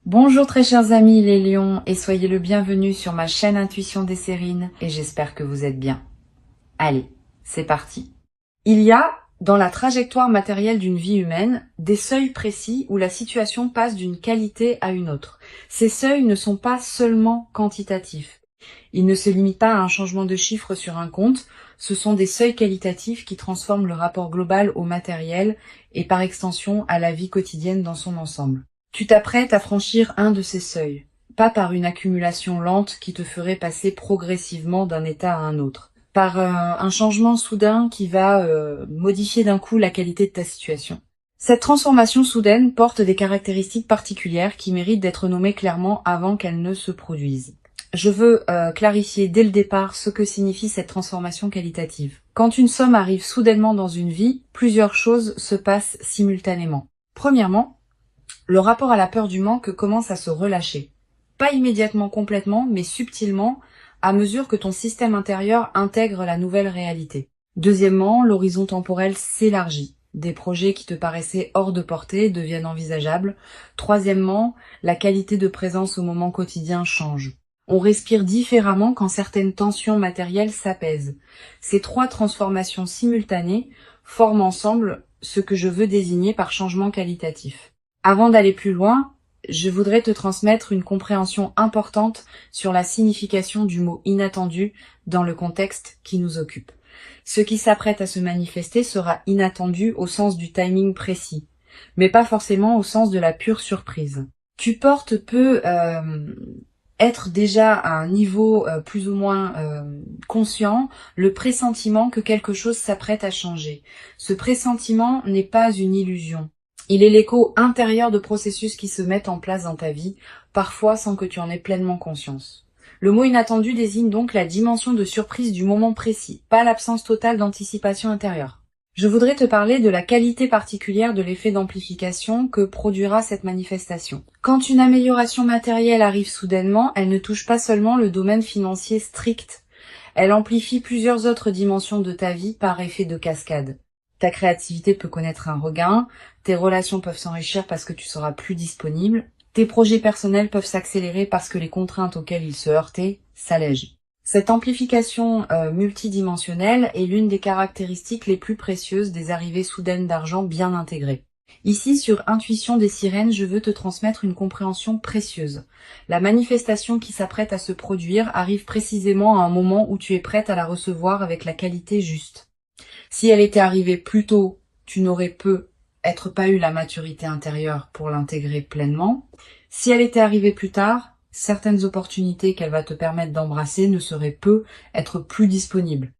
Bonjour très chers amis les lions et soyez le bienvenu sur ma chaîne Intuition des Sérines et j'espère que vous êtes bien. Allez, c'est parti. Il y a, dans la trajectoire matérielle d'une vie humaine, des seuils précis où la situation passe d'une qualité à une autre. Ces seuils ne sont pas seulement quantitatifs. Ils ne se limitent pas à un changement de chiffre sur un compte, ce sont des seuils qualitatifs qui transforment le rapport global au matériel et par extension à la vie quotidienne dans son ensemble. Tu t'apprêtes à franchir un de ces seuils, pas par une accumulation lente qui te ferait passer progressivement d'un état à un autre, par un changement soudain qui va modifier d'un coup la qualité de ta situation. Cette transformation soudaine porte des caractéristiques particulières qui méritent d'être nommées clairement avant qu'elles ne se produisent. Je veux clarifier dès le départ ce que signifie cette transformation qualitative. Quand une somme arrive soudainement dans une vie, plusieurs choses se passent simultanément. Premièrement, le rapport à la peur du manque commence à se relâcher. Pas immédiatement complètement, mais subtilement, à mesure que ton système intérieur intègre la nouvelle réalité. Deuxièmement, l'horizon temporel s'élargit. Des projets qui te paraissaient hors de portée deviennent envisageables. Troisièmement, la qualité de présence au moment quotidien change. On respire différemment quand certaines tensions matérielles s'apaisent. Ces trois transformations simultanées forment ensemble ce que je veux désigner par changement qualitatif. Avant d'aller plus loin, je voudrais te transmettre une compréhension importante sur la signification du mot inattendu dans le contexte qui nous occupe. Ce qui s'apprête à se manifester sera inattendu au sens du timing précis, mais pas forcément au sens de la pure surprise. Tu portes peut être déjà à un niveau plus ou moins conscient le pressentiment que quelque chose s'apprête à changer. Ce pressentiment n'est pas une illusion. Il est l'écho intérieur de processus qui se mettent en place dans ta vie, parfois sans que tu en aies pleinement conscience. Le mot inattendu désigne donc la dimension de surprise du moment précis, pas l'absence totale d'anticipation intérieure. Je voudrais te parler de la qualité particulière de l'effet d'amplification que produira cette manifestation. Quand une amélioration matérielle arrive soudainement, elle ne touche pas seulement le domaine financier strict, elle amplifie plusieurs autres dimensions de ta vie par effet de cascade. Ta créativité peut connaître un regain, tes relations peuvent s'enrichir parce que tu seras plus disponible, tes projets personnels peuvent s'accélérer parce que les contraintes auxquelles ils se heurtaient s'allègent. Cette amplification multidimensionnelle est l'une des caractéristiques les plus précieuses des arrivées soudaines d'argent bien intégrées. Ici, sur Intuition des Sirènes, je veux te transmettre une compréhension précieuse. La manifestation qui s'apprête à se produire arrive précisément à un moment où tu es prête à la recevoir avec la qualité juste. Si elle était arrivée plus tôt, tu n'aurais peut-être pas eu la maturité intérieure pour l'intégrer pleinement. Si elle était arrivée plus tard, certaines opportunités qu'elle va te permettre d'embrasser ne seraient peut-être plus disponibles.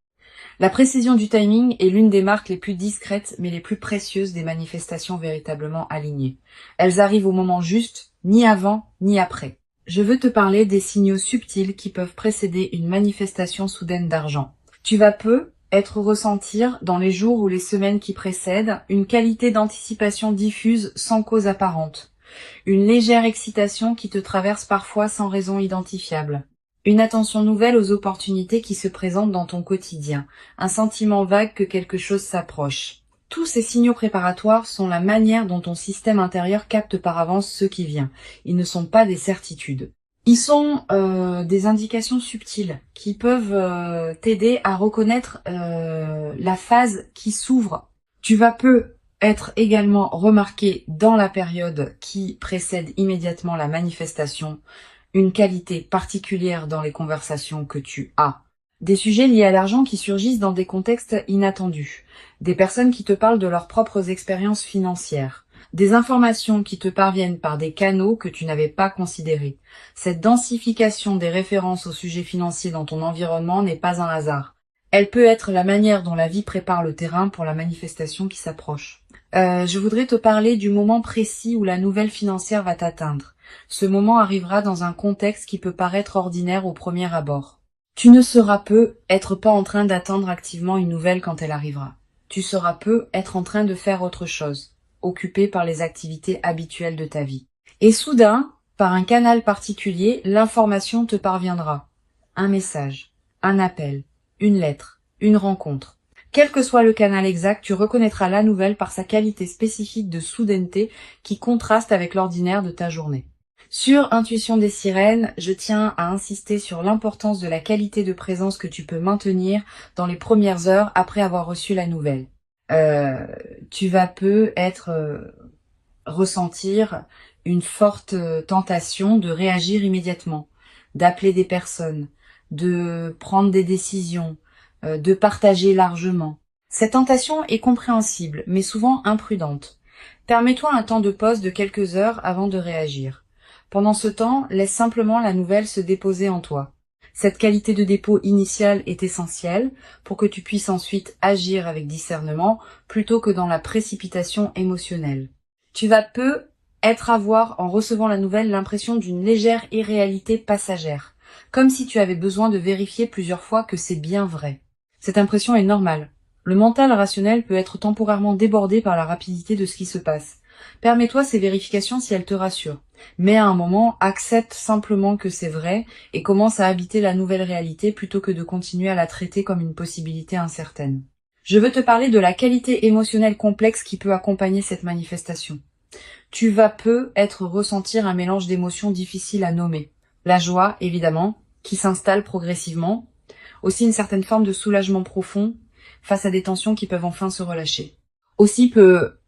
La précision du timing est l'une des marques les plus discrètes mais les plus précieuses des manifestations véritablement alignées. Elles arrivent au moment juste, ni avant ni après. Je veux te parler des signaux subtils qui peuvent précéder une manifestation soudaine d'argent. Tu vas être ressentir dans les jours ou les semaines qui précèdent une qualité d'anticipation diffuse sans cause apparente, une légère excitation qui te traverse parfois sans raison identifiable, une attention nouvelle aux opportunités qui se présentent dans ton quotidien, un sentiment vague que quelque chose s'approche. Tous ces signaux préparatoires sont la manière dont ton système intérieur capte par avance ce qui vient. Ils ne sont pas des certitudes. Ils sont des indications subtiles qui peuvent t'aider à reconnaître la phase qui s'ouvre. Tu vas être également remarqué dans la période qui précède immédiatement la manifestation une qualité particulière dans les conversations que tu as. Des sujets liés à l'argent qui surgissent dans des contextes inattendus. Des personnes qui te parlent de leurs propres expériences financières. Des informations qui te parviennent par des canaux que tu n'avais pas considérés. Cette densification des références au sujet financier dans ton environnement n'est pas un hasard. Elle peut être la manière dont la vie prépare le terrain pour la manifestation qui s'approche. Je voudrais te parler du moment précis où la nouvelle financière va t'atteindre. Ce moment arrivera dans un contexte qui peut paraître ordinaire au premier abord. Tu ne seras peut-être pas en train d'attendre activement une nouvelle quand elle arrivera. Tu seras peut-être en train de faire autre chose, occupé par les activités habituelles de ta vie. Et soudain, par un canal particulier, l'information te parviendra. Un message, un appel, une lettre, une rencontre. Quel que soit le canal exact, tu reconnaîtras la nouvelle par sa qualité spécifique de soudaineté qui contraste avec l'ordinaire de ta journée. Sur Intuition des sirènes, je tiens à insister sur l'importance de la qualité de présence que tu peux maintenir dans les premières heures après avoir reçu la nouvelle. Tu vas ressentir une forte tentation de réagir immédiatement, d'appeler des personnes, de prendre des décisions, de partager largement. Cette tentation est compréhensible, mais souvent imprudente. Permets-toi un temps de pause de quelques heures avant de réagir. Pendant ce temps, laisse simplement la nouvelle se déposer en toi. Cette qualité de dépôt initiale est essentielle pour que tu puisses ensuite agir avec discernement plutôt que dans la précipitation émotionnelle. Tu vas avoir, en recevant la nouvelle, l'impression d'une légère irréalité passagère, comme si tu avais besoin de vérifier plusieurs fois que c'est bien vrai. Cette impression est normale. Le mental rationnel peut être temporairement débordé par la rapidité de ce qui se passe. Permets-toi ces vérifications si elles te rassurent. Mais à un moment, accepte simplement que c'est vrai et commence à habiter la nouvelle réalité plutôt que de continuer à la traiter comme une possibilité incertaine. Je veux te parler de la qualité émotionnelle complexe qui peut accompagner cette manifestation. Tu vas ressentir un mélange d'émotions difficiles à nommer. La joie, évidemment, qui s'installe progressivement. Aussi une certaine forme de soulagement profond face à des tensions qui peuvent enfin se relâcher. Aussi peut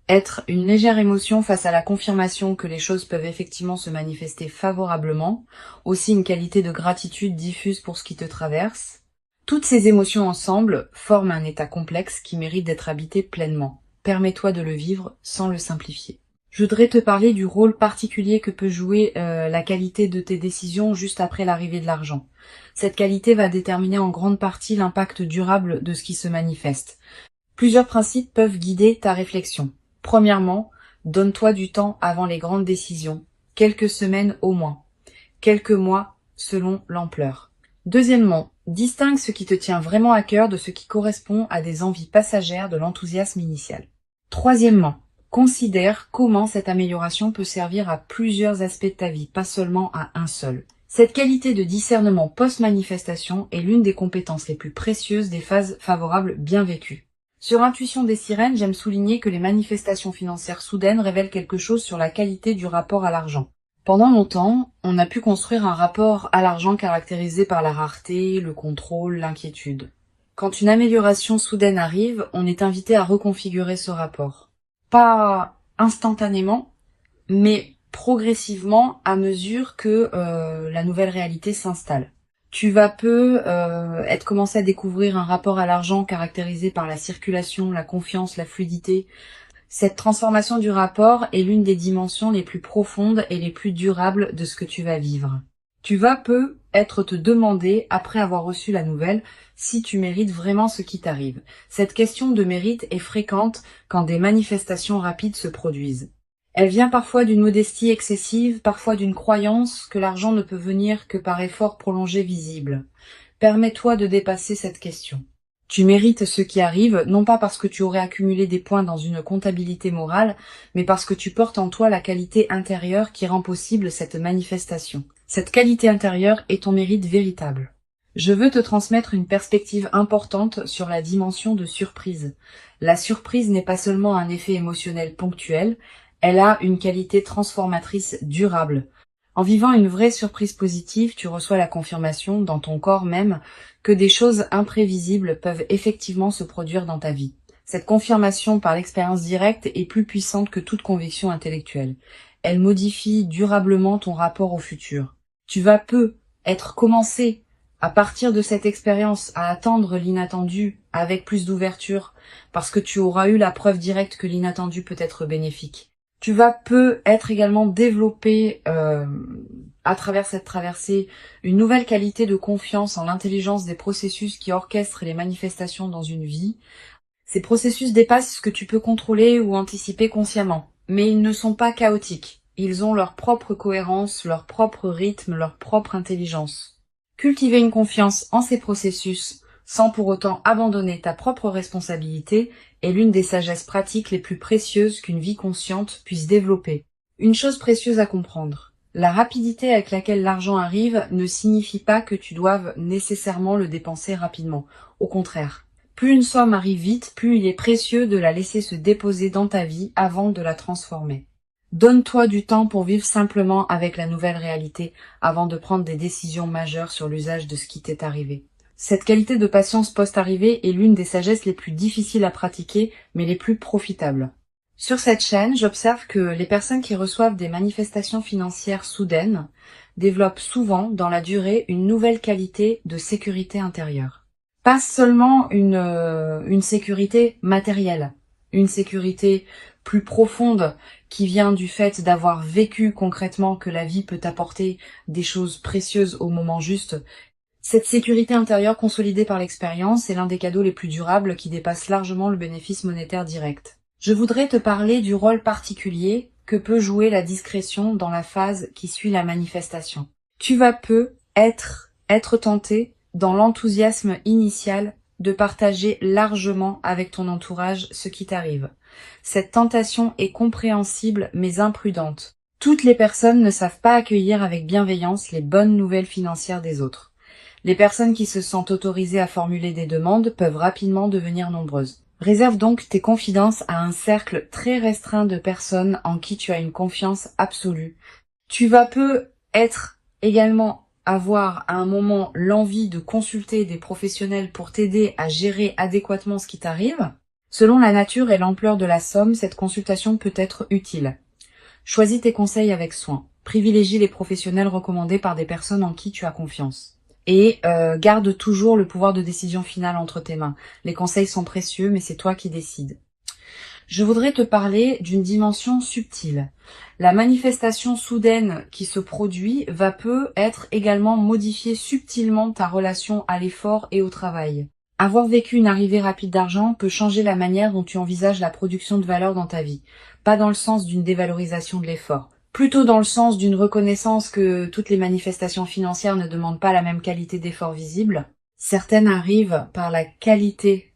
être une légère émotion face à la confirmation que les choses peuvent effectivement se manifester favorablement. Aussi une qualité de gratitude diffuse pour ce qui te traverse. Toutes ces émotions ensemble forment un état complexe qui mérite d'être habité pleinement. Permets-toi de le vivre sans le simplifier. Je voudrais te parler du rôle particulier que peut jouer la qualité de tes décisions juste après l'arrivée de l'argent. Cette qualité va déterminer en grande partie l'impact durable de ce qui se manifeste. Plusieurs principes peuvent guider ta réflexion. Premièrement, donne-toi du temps avant les grandes décisions, quelques semaines au moins, quelques mois selon l'ampleur. Deuxièmement, distingue ce qui te tient vraiment à cœur de ce qui correspond à des envies passagères de l'enthousiasme initial. Troisièmement, considère comment cette amélioration peut servir à plusieurs aspects de ta vie, pas seulement à un seul. Cette qualité de discernement post-manifestation est l'une des compétences les plus précieuses des phases favorables bien vécues. Sur Intuition des sirènes, j'aime souligner que les manifestations financières soudaines révèlent quelque chose sur la qualité du rapport à l'argent. Pendant longtemps, on a pu construire un rapport à l'argent caractérisé par la rareté, le contrôle, l'inquiétude. Quand une amélioration soudaine arrive, on est invité à reconfigurer ce rapport. Pas instantanément, mais progressivement à mesure que la nouvelle réalité s'installe. Tu vas commencer à découvrir un rapport à l'argent caractérisé par la circulation, la confiance, la fluidité. Cette transformation du rapport est l'une des dimensions les plus profondes et les plus durables de ce que tu vas vivre. Tu vas te demander, après avoir reçu la nouvelle, si tu mérites vraiment ce qui t'arrive. Cette question de mérite est fréquente quand des manifestations rapides se produisent. Elle vient parfois d'une modestie excessive, parfois d'une croyance que l'argent ne peut venir que par effort prolongé visible. Permets-toi de dépasser cette question. Tu mérites ce qui arrive, non pas parce que tu aurais accumulé des points dans une comptabilité morale, mais parce que tu portes en toi la qualité intérieure qui rend possible cette manifestation. Cette qualité intérieure est ton mérite véritable. Je veux te transmettre une perspective importante sur la dimension de surprise. La surprise n'est pas seulement un effet émotionnel ponctuel, elle a une qualité transformatrice durable. En vivant une vraie surprise positive, tu reçois la confirmation, dans ton corps même, que des choses imprévisibles peuvent effectivement se produire dans ta vie. Cette confirmation par l'expérience directe est plus puissante que toute conviction intellectuelle. Elle modifie durablement ton rapport au futur. Tu vas commencer, à partir de cette expérience, à attendre l'inattendu avec plus d'ouverture, parce que tu auras eu la preuve directe que l'inattendu peut être bénéfique. Tu vas également développer, à travers cette traversée, une nouvelle qualité de confiance en l'intelligence des processus qui orchestrent les manifestations dans une vie. Ces processus dépassent ce que tu peux contrôler ou anticiper consciemment, mais ils ne sont pas chaotiques. Ils ont leur propre cohérence, leur propre rythme, leur propre intelligence. Cultiver une confiance en ces processus, sans pour autant abandonner ta propre responsabilité, est l'une des sagesses pratiques les plus précieuses qu'une vie consciente puisse développer. Une chose précieuse à comprendre. La rapidité avec laquelle l'argent arrive ne signifie pas que tu doives nécessairement le dépenser rapidement. Au contraire. Plus une somme arrive vite, plus il est précieux de la laisser se déposer dans ta vie avant de la transformer. Donne-toi du temps pour vivre simplement avec la nouvelle réalité avant de prendre des décisions majeures sur l'usage de ce qui t'est arrivé. Cette qualité de patience post-arrivée est l'une des sagesses les plus difficiles à pratiquer, mais les plus profitables. Sur cette chaîne, j'observe que les personnes qui reçoivent des manifestations financières soudaines développent souvent, dans la durée, une nouvelle qualité de sécurité intérieure. Pas seulement une sécurité matérielle, une sécurité plus profonde qui vient du fait d'avoir vécu concrètement que la vie peut apporter des choses précieuses au moment juste. Cette sécurité intérieure consolidée par l'expérience est l'un des cadeaux les plus durables qui dépasse largement le bénéfice monétaire direct. Je voudrais te parler du rôle particulier que peut jouer la discrétion dans la phase qui suit la manifestation. Tu vas peu être tenté, dans l'enthousiasme initial, de partager largement avec ton entourage ce qui t'arrive. Cette tentation est compréhensible mais imprudente. Toutes les personnes ne savent pas accueillir avec bienveillance les bonnes nouvelles financières des autres. Les personnes qui se sentent autorisées à formuler des demandes peuvent rapidement devenir nombreuses. Réserve donc tes confidences à un cercle très restreint de personnes en qui tu as une confiance absolue. Tu vas peu être également avoir à un moment l'envie de consulter des professionnels pour t'aider à gérer adéquatement ce qui t'arrive. Selon la nature et l'ampleur de la somme, cette consultation peut être utile. Choisis tes conseils avec soin. Privilégie les professionnels recommandés par des personnes en qui tu as confiance. Et garde toujours le pouvoir de décision finale entre tes mains. Les conseils sont précieux, mais c'est toi qui décides. Je voudrais te parler d'une dimension subtile. La manifestation soudaine qui se produit va peut être également modifier subtilement ta relation à l'effort et au travail. Avoir vécu une arrivée rapide d'argent peut changer la manière dont tu envisages la production de valeur dans ta vie. Pas dans le sens d'une dévalorisation de l'effort. Plutôt dans le sens d'une reconnaissance que toutes les manifestations financières ne demandent pas la même qualité d'effort visible. Certaines arrivent par la qualité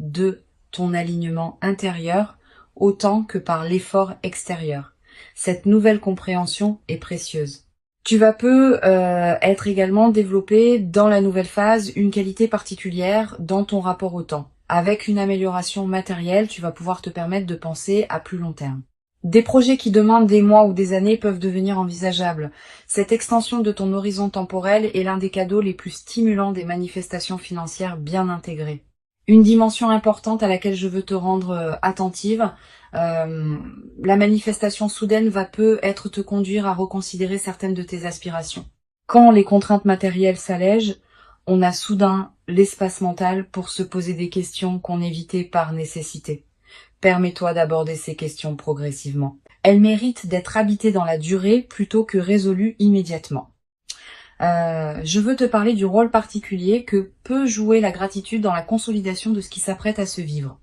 de ton alignement intérieur autant que par l'effort extérieur. Cette nouvelle compréhension est précieuse. Tu vas peu être également développé dans la nouvelle phase une qualité particulière dans ton rapport au temps. Avec une amélioration matérielle, tu vas pouvoir te permettre de penser à plus long terme. Des projets qui demandent des mois ou des années peuvent devenir envisageables. Cette extension de ton horizon temporel est l'un des cadeaux les plus stimulants des manifestations financières bien intégrées. Une dimension importante à laquelle je veux te rendre attentive, la manifestation soudaine va peu être te conduire à reconsidérer certaines de tes aspirations. Quand les contraintes matérielles s'allègent, on a soudain l'espace mental pour se poser des questions qu'on évitait par nécessité. Permets-toi d'aborder ces questions progressivement. Elles méritent d'être habitées dans la durée plutôt que résolues immédiatement. Je veux te parler du rôle particulier que peut jouer la gratitude dans la consolidation de ce qui s'apprête à se vivre.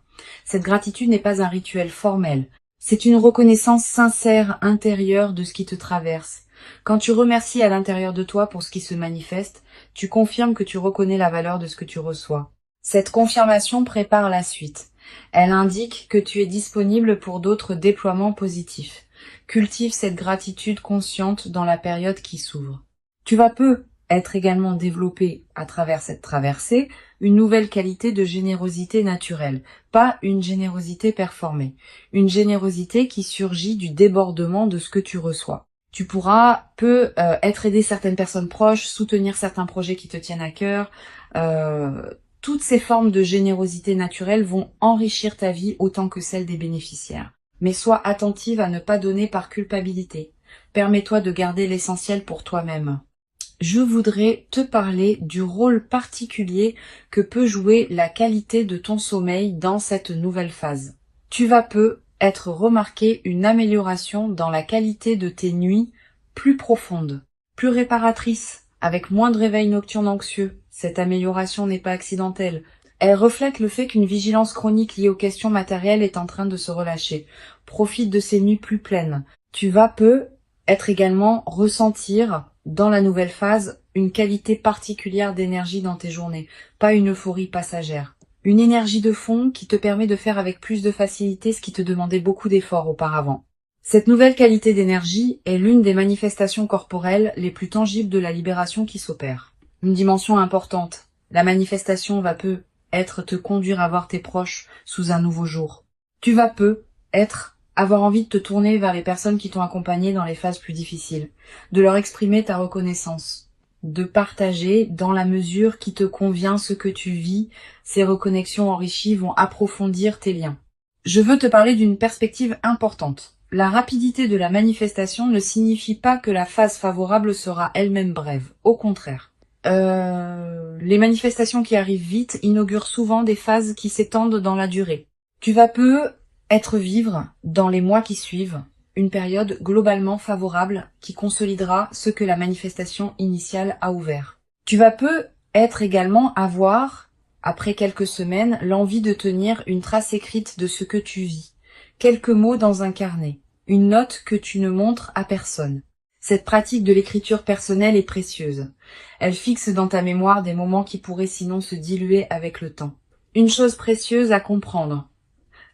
Cette gratitude n'est pas un rituel formel. C'est une reconnaissance sincère intérieure de ce qui te traverse. Quand tu remercies à l'intérieur de toi pour ce qui se manifeste, tu confirmes que tu reconnais la valeur de ce que tu reçois. Cette confirmation prépare la suite. Elle indique que tu es disponible pour d'autres déploiements positifs. Cultive cette gratitude consciente dans la période qui s'ouvre. Tu vas peu être également développé à travers cette traversée une nouvelle qualité de générosité naturelle, pas une générosité performée, une générosité qui surgit du débordement de ce que tu reçois. Tu pourras peu être aider certaines personnes proches, soutenir certains projets qui te tiennent à cœur. Toutes ces formes de générosité naturelle vont enrichir ta vie autant que celle des bénéficiaires. Mais sois attentive à ne pas donner par culpabilité. Permets-toi de garder l'essentiel pour toi-même. Je voudrais te parler du rôle particulier que peut jouer la qualité de ton sommeil dans cette nouvelle phase. Tu vas peu être remarqué une amélioration dans la qualité de tes nuits plus profondes, plus réparatrices, avec moins de réveils nocturnes anxieux. Cette amélioration n'est pas accidentelle. Elle reflète le fait qu'une vigilance chronique liée aux questions matérielles est en train de se relâcher. Profite de ces nuits plus pleines. Tu vas peu être également ressentir dans la nouvelle phase une qualité particulière d'énergie dans tes journées, pas une euphorie passagère. Une énergie de fond qui te permet de faire avec plus de facilité ce qui te demandait beaucoup d'efforts auparavant. Cette nouvelle qualité d'énergie est l'une des manifestations corporelles les plus tangibles de la libération qui s'opère. Une dimension importante. La manifestation va peu être te conduire à voir tes proches sous un nouveau jour. Tu vas peu être Avoir envie de te tourner vers les personnes qui t'ont accompagné dans les phases plus difficiles, de leur exprimer ta reconnaissance, de partager dans la mesure qui te convient ce que tu vis. Ces reconnexions enrichies vont approfondir tes liens. Je veux te parler d'une perspective importante. La rapidité de la manifestation ne signifie pas que la phase favorable sera elle-même brève. Au contraire. Les manifestations qui arrivent vite inaugurent souvent des phases qui s'étendent dans la durée. Tu vas vivre dans les mois qui suivent une période globalement favorable qui consolidera ce que la manifestation initiale a ouvert. Tu vas également avoir, après quelques semaines, l'envie de tenir une trace écrite de ce que tu vis. Quelques mots dans un carnet. Une note que tu ne montres à personne. Cette pratique de l'écriture personnelle est précieuse. Elle fixe dans ta mémoire des moments qui pourraient sinon se diluer avec le temps. Une chose précieuse à comprendre.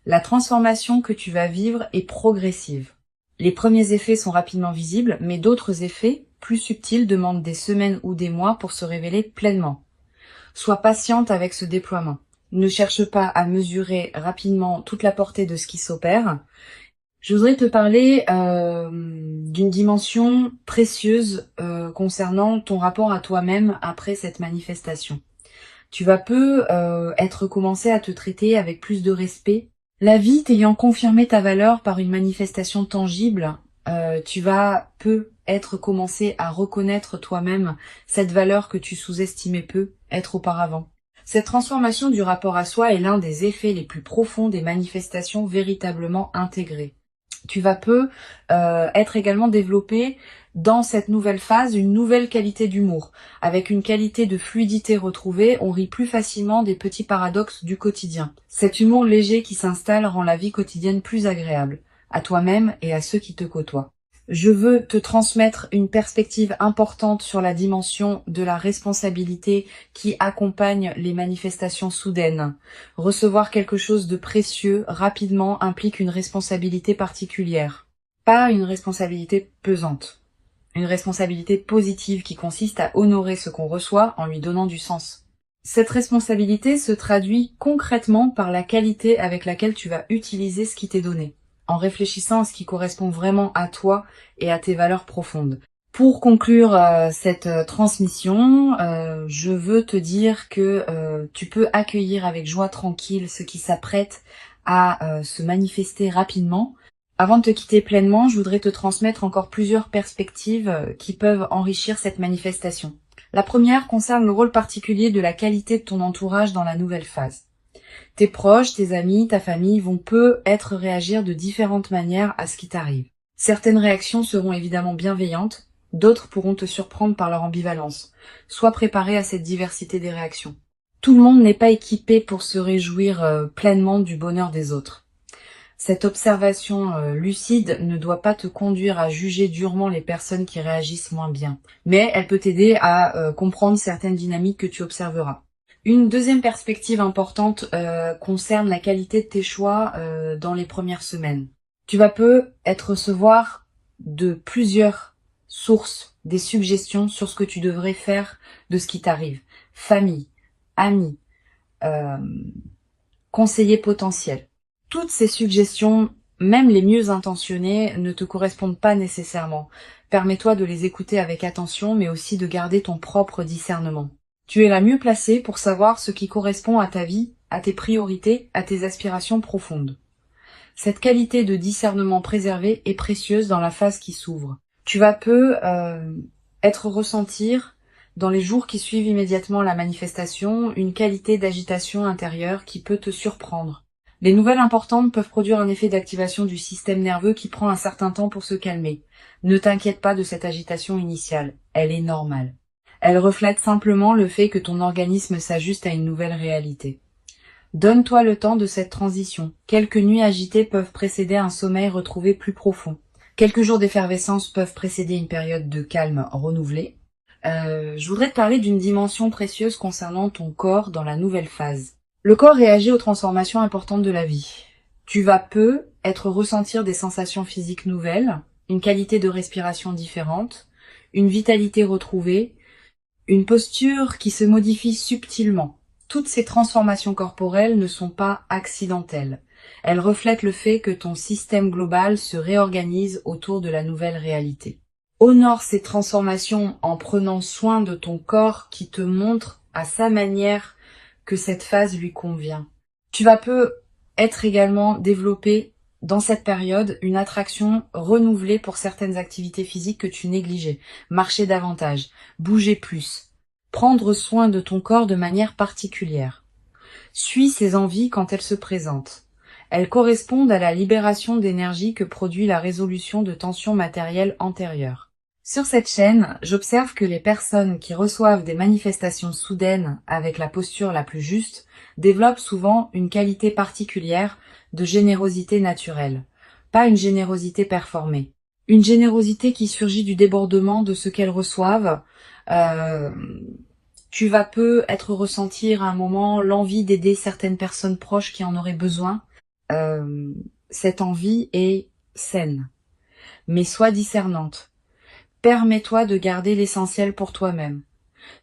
La transformation que tu vas vivre est progressive. Les premiers effets sont rapidement visibles, mais d'autres effets, plus subtils, demandent des semaines ou des mois pour se révéler pleinement. Sois patiente avec ce déploiement. Ne cherche pas à mesurer rapidement toute la portée de ce qui s'opère. Je voudrais te parler d'une dimension précieuse concernant ton rapport à toi-même après cette manifestation. Tu vas commencer à te traiter avec plus de respect. La vie t'ayant confirmé ta valeur par une manifestation tangible, tu vas commencer à reconnaître toi-même cette valeur que tu sous-estimais être auparavant. Cette transformation du rapport à soi est l'un des effets les plus profonds des manifestations véritablement intégrées. Tu vas être également développé dans cette nouvelle phase une nouvelle qualité d'humour. Avec une qualité de fluidité retrouvée, on rit plus facilement des petits paradoxes du quotidien. Cet humour léger qui s'installe rend la vie quotidienne plus agréable, à toi-même et à ceux qui te côtoient. Je veux te transmettre une perspective importante sur la dimension de la responsabilité qui accompagne les manifestations soudaines. Recevoir quelque chose de précieux rapidement implique une responsabilité particulière. Pas une responsabilité pesante. Une responsabilité positive qui consiste à honorer ce qu'on reçoit en lui donnant du sens. Cette responsabilité se traduit concrètement par la qualité avec laquelle tu vas utiliser ce qui t'est donné, en réfléchissant à ce qui correspond vraiment à toi et à tes valeurs profondes. Pour conclure cette transmission, je veux te dire que tu peux accueillir avec joie tranquille ce qui s'apprête à se manifester rapidement. Avant de te quitter pleinement, je voudrais te transmettre encore plusieurs perspectives qui peuvent enrichir cette manifestation. La première concerne le rôle particulier de la qualité de ton entourage dans la nouvelle phase. Tes proches, tes amis, ta famille vont réagir de différentes manières à ce qui t'arrive. Certaines réactions seront évidemment bienveillantes, d'autres pourront te surprendre par leur ambivalence. Sois préparé à cette diversité des réactions. Tout le monde n'est pas équipé pour se réjouir pleinement du bonheur des autres. Cette observation lucide ne doit pas te conduire à juger durement les personnes qui réagissent moins bien, mais elle peut t'aider à comprendre certaines dynamiques que tu observeras. Une deuxième perspective importante concerne la qualité de tes choix dans les premières semaines. Tu vas recevoir de plusieurs sources des suggestions sur ce que tu devrais faire de ce qui t'arrive. Famille, amis, conseillers potentiels. Toutes ces suggestions, même les mieux intentionnées, ne te correspondent pas nécessairement. Permets-toi de les écouter avec attention, mais aussi de garder ton propre discernement. Tu es la mieux placée pour savoir ce qui correspond à ta vie, à tes priorités, à tes aspirations profondes. Cette qualité de discernement préservé est précieuse dans la phase qui s'ouvre. Tu vas ressentir, dans les jours qui suivent immédiatement la manifestation, une qualité d'agitation intérieure qui peut te surprendre. Les nouvelles importantes peuvent produire un effet d'activation du système nerveux qui prend un certain temps pour se calmer. Ne t'inquiète pas de cette agitation initiale, elle est normale. Elle reflète simplement le fait que ton organisme s'ajuste à une nouvelle réalité. Donne-toi le temps de cette transition. Quelques nuits agitées peuvent précéder un sommeil retrouvé plus profond. Quelques jours d'effervescence peuvent précéder une période de calme renouvelée. Je voudrais te parler d'une dimension précieuse concernant ton corps dans la nouvelle phase. Le corps réagit aux transformations importantes de la vie. Tu vas ressentir des sensations physiques nouvelles, une qualité de respiration différente, une vitalité retrouvée, une posture qui se modifie subtilement. Toutes ces transformations corporelles ne sont pas accidentelles. Elle reflète le fait que ton système global se réorganise autour de la nouvelle réalité. Honore ces transformations en prenant soin de ton corps qui te montre à sa manière que cette phase lui convient. Tu vas peu être également développé dans cette période une attraction renouvelée pour certaines activités physiques que tu négligeais. Marcher davantage, bouger plus, prendre soin de ton corps de manière particulière. Suis ces envies quand elles se présentent. Elles correspondent à la libération d'énergie que produit la résolution de tensions matérielles antérieures. Sur cette chaîne, j'observe que les personnes qui reçoivent des manifestations soudaines avec la posture la plus juste développent souvent une qualité particulière de générosité naturelle, pas une générosité performée. Une générosité qui surgit du débordement de ce qu'elles reçoivent. Tu vas peu être ressentir à un moment l'envie d'aider certaines personnes proches qui en auraient besoin. Cette envie est saine, mais sois discernante. Permets-toi de garder l'essentiel pour toi-même.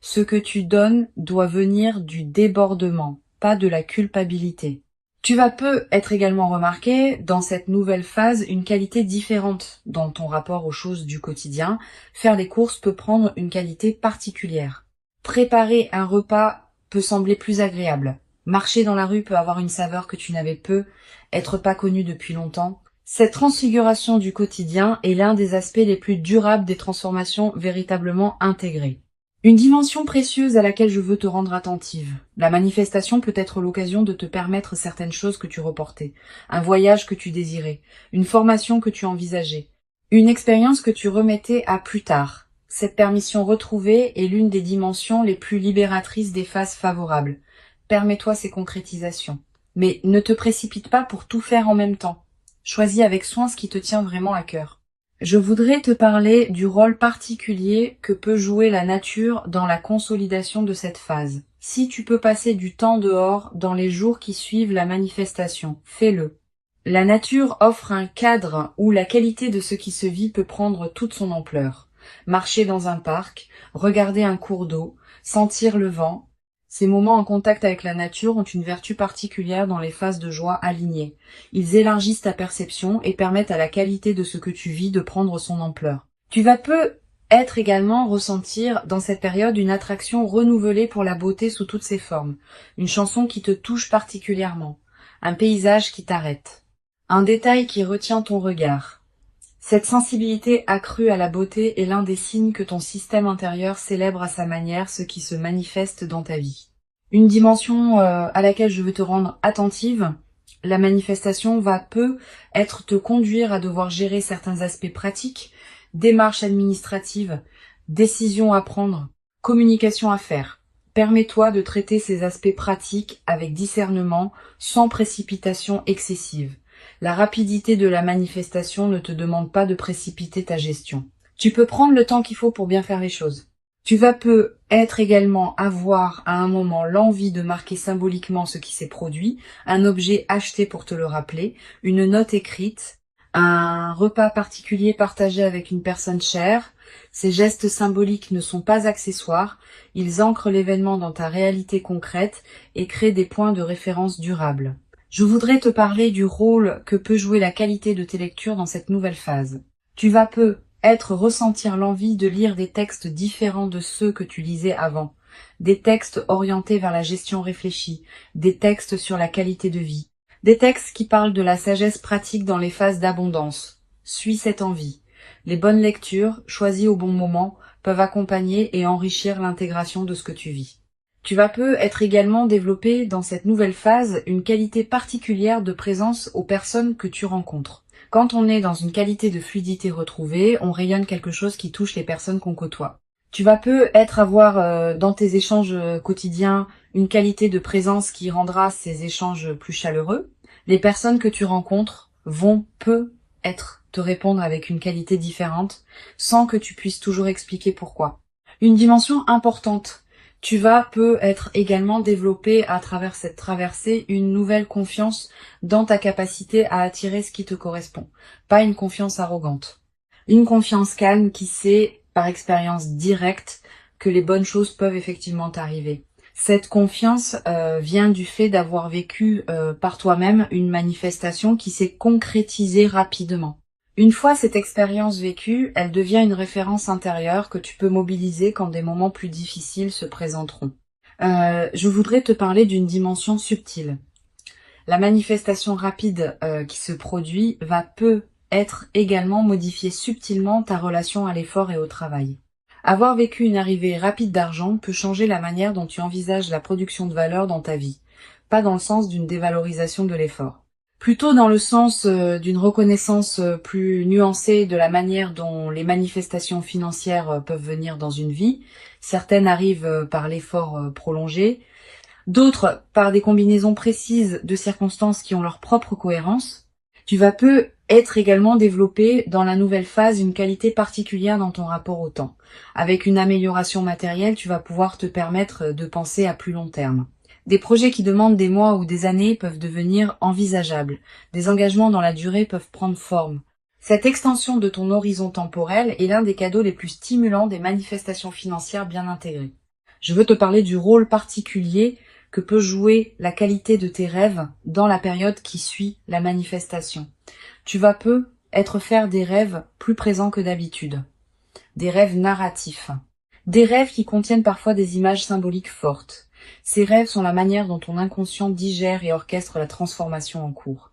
Ce que tu donnes doit venir du débordement, pas de la culpabilité. Tu vas peu être également remarqué dans cette nouvelle phase une qualité différente dans ton rapport aux choses du quotidien. Faire les courses peut prendre une qualité particulière. Préparer un repas peut sembler plus agréable. Marcher dans la rue peut avoir une saveur que tu n'avais peu, être pas connu depuis longtemps. Cette transfiguration du quotidien est l'un des aspects les plus durables des transformations véritablement intégrées. Une dimension précieuse à laquelle je veux te rendre attentive. La manifestation peut être l'occasion de te permettre certaines choses que tu reportais, un voyage que tu désirais, une formation que tu envisageais, une expérience que tu remettais à plus tard. Cette permission retrouvée est l'une des dimensions les plus libératrices des phases favorables. Permets-toi ces concrétisations. Mais ne te précipite pas pour tout faire en même temps. Choisis avec soin ce qui te tient vraiment à cœur. Je voudrais te parler du rôle particulier que peut jouer la nature dans la consolidation de cette phase. Si tu peux passer du temps dehors dans les jours qui suivent la manifestation, fais-le. La nature offre un cadre où la qualité de ce qui se vit peut prendre toute son ampleur. Marcher dans un parc, regarder un cours d'eau, sentir le vent. Ces moments en contact avec la nature ont une vertu particulière dans les phases de joie alignées. Ils élargissent ta perception et permettent à la qualité de ce que tu vis de prendre son ampleur. Tu vas peu être également ressentir dans cette période une attraction renouvelée pour la beauté sous toutes ses formes, une chanson qui te touche particulièrement, un paysage qui t'arrête, un détail qui retient ton regard. Cette sensibilité accrue à la beauté est l'un des signes que ton système intérieur célèbre à sa manière ce qui se manifeste dans ta vie. Une dimension à laquelle je veux te rendre attentive, la manifestation va peu être te conduire à devoir gérer certains aspects pratiques, démarches administratives, décisions à prendre, communication à faire. Permets-toi de traiter ces aspects pratiques avec discernement, sans précipitation excessive. La rapidité de la manifestation ne te demande pas de précipiter ta gestion. Tu peux prendre le temps qu'il faut pour bien faire les choses. Tu vas peu être également avoir à un moment l'envie de marquer symboliquement ce qui s'est produit, un objet acheté pour te le rappeler, une note écrite, un repas particulier partagé avec une personne chère. Ces gestes symboliques ne sont pas accessoires, ils ancrent l'événement dans ta réalité concrète et créent des points de référence durables. Je voudrais te parler du rôle que peut jouer la qualité de tes lectures dans cette nouvelle phase. Tu vas peu ressentir l'envie de lire des textes différents de ceux que tu lisais avant, des textes orientés vers la gestion réfléchie, des textes sur la qualité de vie, des textes qui parlent de la sagesse pratique dans les phases d'abondance. Suis cette envie. Les bonnes lectures, choisies au bon moment, peuvent accompagner et enrichir l'intégration de ce que tu vis. Tu vas peu être également développé dans cette nouvelle phase une qualité particulière de présence aux personnes que tu rencontres. Quand on est dans une qualité de fluidité retrouvée, on rayonne quelque chose qui touche les personnes qu'on côtoie. Tu vas peu avoir dans tes échanges quotidiens une qualité de présence qui rendra ces échanges plus chaleureux. Les personnes que tu rencontres vont peu te répondre avec une qualité différente sans que tu puisses toujours expliquer pourquoi. Une dimension importante. Tu vas peu être également développé à travers cette traversée une nouvelle confiance dans ta capacité à attirer ce qui te correspond, pas une confiance arrogante. Une confiance calme qui sait, par expérience directe, que les bonnes choses peuvent effectivement t'arriver. Cette confiance vient du fait d'avoir vécu par toi-même une manifestation qui s'est concrétisée rapidement. Une fois cette expérience vécue, elle devient une référence intérieure que tu peux mobiliser quand des moments plus difficiles se présenteront. Je voudrais te parler d'une dimension subtile. La manifestation rapide qui se produit peut être également modifier subtilement ta relation à l'effort et au travail. Avoir vécu une arrivée rapide d'argent peut changer la manière dont tu envisages la production de valeur dans ta vie, pas dans le sens d'une dévalorisation de l'effort. Plutôt dans le sens d'une reconnaissance plus nuancée de la manière dont les manifestations financières peuvent venir dans une vie. Certaines arrivent par l'effort prolongé, d'autres par des combinaisons précises de circonstances qui ont leur propre cohérence. Tu vas peu être également développé dans la nouvelle phase une qualité particulière dans ton rapport au temps. Avec une amélioration matérielle, tu vas pouvoir te permettre de penser à plus long terme. Des projets qui demandent des mois ou des années peuvent devenir envisageables. Des engagements dans la durée peuvent prendre forme. Cette extension de ton horizon temporel est l'un des cadeaux les plus stimulants des manifestations financières bien intégrées. Je veux te parler du rôle particulier que peut jouer la qualité de tes rêves dans la période qui suit la manifestation. Tu vas peu être faire des rêves plus présents que d'habitude. Des rêves narratifs. Des rêves qui contiennent parfois des images symboliques fortes. Ces rêves sont la manière dont ton inconscient digère et orchestre la transformation en cours.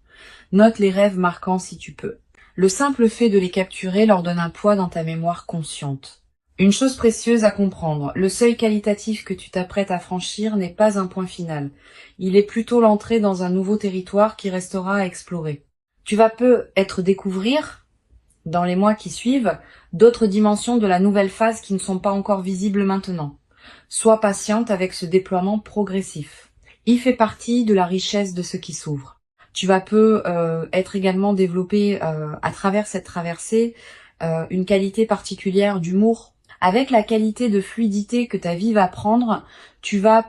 Note les rêves marquants si tu peux. Le simple fait de les capturer leur donne un poids dans ta mémoire consciente. Une chose précieuse à comprendre, le seuil qualitatif que tu t'apprêtes à franchir n'est pas un point final. Il est plutôt l'entrée dans un nouveau territoire qui restera à explorer. Tu vas peut-être découvrir, dans les mois qui suivent, d'autres dimensions de la nouvelle phase qui ne sont pas encore visibles maintenant. Sois patiente avec ce déploiement progressif. Il fait partie de la richesse de ce qui s'ouvre. Tu vas être également développé à travers cette traversée une qualité particulière d'humour. Avec la qualité de fluidité que ta vie va prendre, tu vas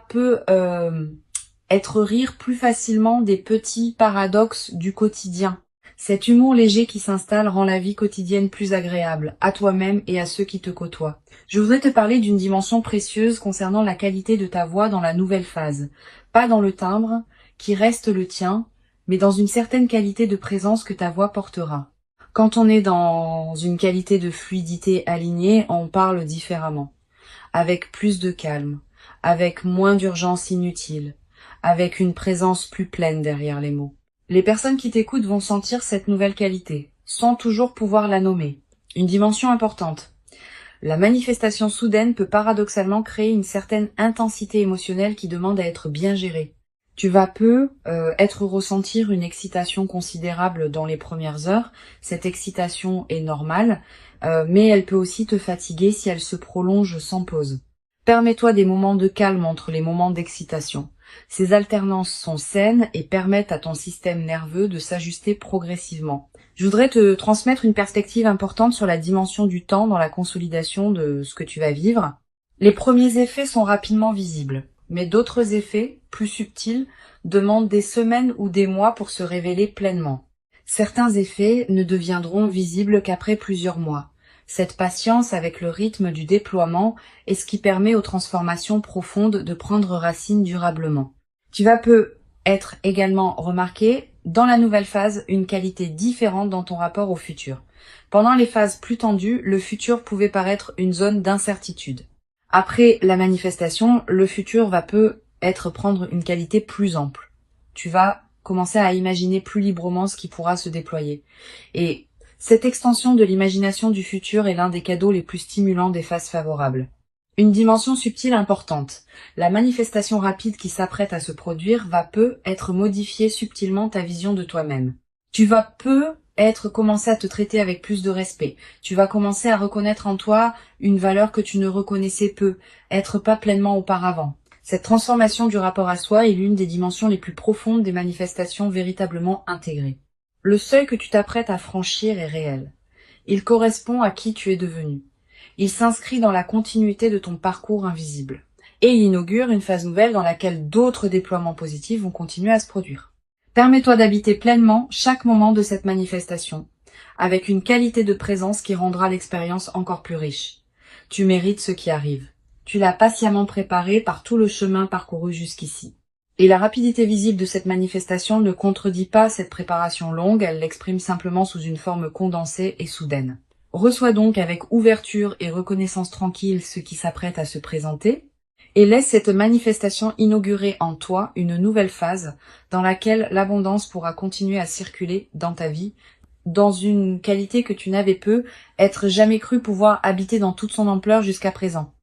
être rire plus facilement des petits paradoxes du quotidien. Cet humour léger qui s'installe rend la vie quotidienne plus agréable, à toi-même et à ceux qui te côtoient. Je voudrais te parler d'une dimension précieuse concernant la qualité de ta voix dans la nouvelle phase. Pas dans le timbre, qui reste le tien, mais dans une certaine qualité de présence que ta voix portera. Quand on est dans une qualité de fluidité alignée, on parle différemment, avec plus de calme, avec moins d'urgence inutile, avec une présence plus pleine derrière les mots. Les personnes qui t'écoutent vont sentir cette nouvelle qualité, sans toujours pouvoir la nommer. Une dimension importante. La manifestation soudaine peut paradoxalement créer une certaine intensité émotionnelle qui demande à être bien gérée. Tu vas ressentir une excitation considérable dans les premières heures. Cette excitation est normale, mais elle peut aussi te fatiguer si elle se prolonge sans pause. Permets-toi des moments de calme entre les moments d'excitation. Ces alternances sont saines et permettent à ton système nerveux de s'ajuster progressivement. Je voudrais te transmettre une perspective importante sur la dimension du temps dans la consolidation de ce que tu vas vivre. Les premiers effets sont rapidement visibles, mais d'autres effets, plus subtils, demandent des semaines ou des mois pour se révéler pleinement. Certains effets ne deviendront visibles qu'après plusieurs mois. Cette patience avec le rythme du déploiement est ce qui permet aux transformations profondes de prendre racine durablement. Tu vas être également remarqué dans la nouvelle phase une qualité différente dans ton rapport au futur. Pendant les phases plus tendues, le futur pouvait paraître une zone d'incertitude. Après la manifestation, le futur va prendre une qualité plus ample. Tu vas commencer à imaginer plus librement ce qui pourra se déployer. Et cette extension de l'imagination du futur est l'un des cadeaux les plus stimulants des phases favorables. Une dimension subtile importante. La manifestation rapide qui s'apprête à se produire va être modifier subtilement ta vision de toi-même. Tu vas commencer à te traiter avec plus de respect. Tu vas commencer à reconnaître en toi une valeur que tu ne reconnaissais être pas pleinement auparavant. Cette transformation du rapport à soi est l'une des dimensions les plus profondes des manifestations véritablement intégrées. Le seuil que tu t'apprêtes à franchir est réel. Il correspond à qui tu es devenu. Il s'inscrit dans la continuité de ton parcours invisible. Et il inaugure une phase nouvelle dans laquelle d'autres déploiements positifs vont continuer à se produire. Permets-toi d'habiter pleinement chaque moment de cette manifestation, avec une qualité de présence qui rendra l'expérience encore plus riche. Tu mérites ce qui arrive. Tu l'as patiemment préparée par tout le chemin parcouru jusqu'ici. Et la rapidité visible de cette manifestation ne contredit pas cette préparation longue, elle l'exprime simplement sous une forme condensée et soudaine. Reçois donc avec ouverture et reconnaissance tranquille ce qui s'apprête à se présenter, et laisse cette manifestation inaugurer en toi une nouvelle phase dans laquelle l'abondance pourra continuer à circuler dans ta vie, dans une qualité que tu n'avais être jamais cru pouvoir habiter dans toute son ampleur jusqu'à présent.